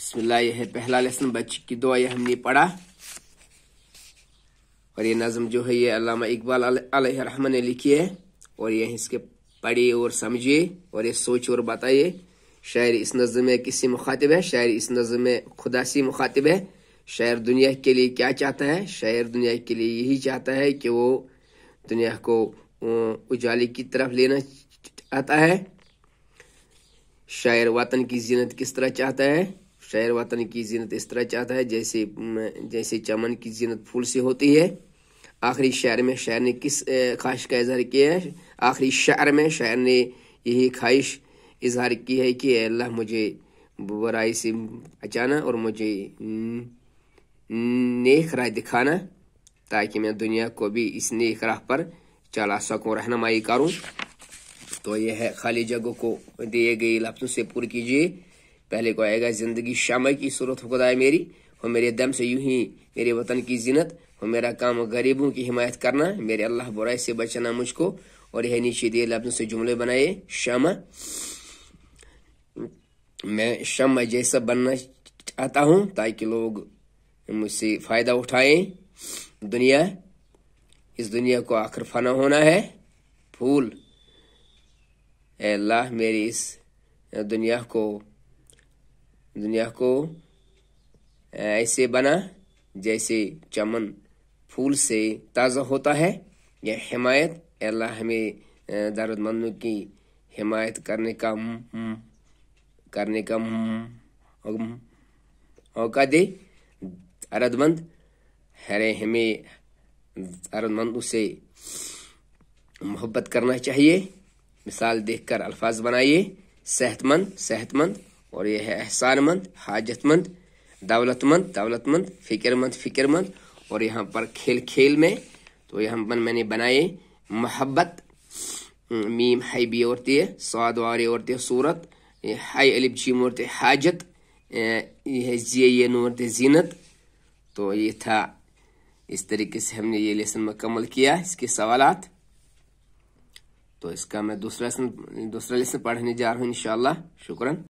बिस्मिल्लाह, ये है पहला लेसन, बच्चे की दुआ, ये हमने पढ़ा। और ये नज़म जो है ये अल्लामा इकबाल अलैहि रहमत ने लिखी है, और ये इसके पढ़िए और समझिए और ये सोच और बताइए। शायर इस नज़म में किससे मुखातिब है? शायर इस नज़म में खुदा से मुखातिब है। शायर दुनिया के लिए क्या चाहता है? शायर दुनिया के लिए यही चाहता है कि वो दुनिया को उजाले की तरफ लेना चाहता है। शायर वतन की जीनत किस तरह चाहता है? शायर वतन की जीनत इस तरह चाहता है जैसे चमन की जीनत फूल से होती है। आखिरी शायर में शायर ने किस ख्वाहिश का इजहार किया है? आखिरी शायर में शायर ने यही ख्वाहिश इजहार की है कि अल्लाह मुझे बुराई से बचाना और मुझे नेक राह दिखाना, ताकि मैं दुनिया को भी इस नेक राह पर चला सकूं, रहनुमाई करूं। तो यह है, खाली जगह को दिए गए लफ्ज़ों से पूरी कीजिए। पहले को आएगा, जिंदगी शामा की सूरत खुदा मेरी, हो मेरे दम से यूं ही मेरे वतन की जिन्नत, हो मेरा काम गरीबों की हिमायत करना, मेरे अल्लाह बुराई से बचाना मुझको। और यह नीचे दिए लफ्ज़ों से जुमले बनाए। शामा, मैं शम्मा जैसा बनना चाहता हूँ ताकि लोग मुझसे फ़ायदा उठाएं। दुनिया, इस दुनिया को आखिर फना होना है। फूल, ऐ अल्लाह मेरी इस दुनिया को ऐसे बना जैसे चमन फूल से ताज़ा होता है। यह हिमायत, ऐ अल्लाह हमें दर्दमंदों की हिमायत करने का मौका दे। दर्दमंद है, हमें दर्दमंदों से मोहब्बत करना चाहिए। मिसाल देखकर अल्फाज बनाइए। सेहतमंद, और यह है एहसानमंद, हाजतमंद, दौलतमंद, फिक्रमंद। और यहाँ पर खेल में, तो यहाँ पर मैंने बनाए मोहब्बत, मीम हाई बी औरती है, स्वाद वारी औरती है सूरत, हाई अलिफ जीम औरती हाजत, यह ये नूरती जीनत। तो ये था, इस तरीके से हमने ये लेसन मुकम्मल किया। इसके सवालात, तो इसका मैं दूसरा लेसन पढ़ने जा रहा हूँ इंशाअल्लाह। शुक्रन।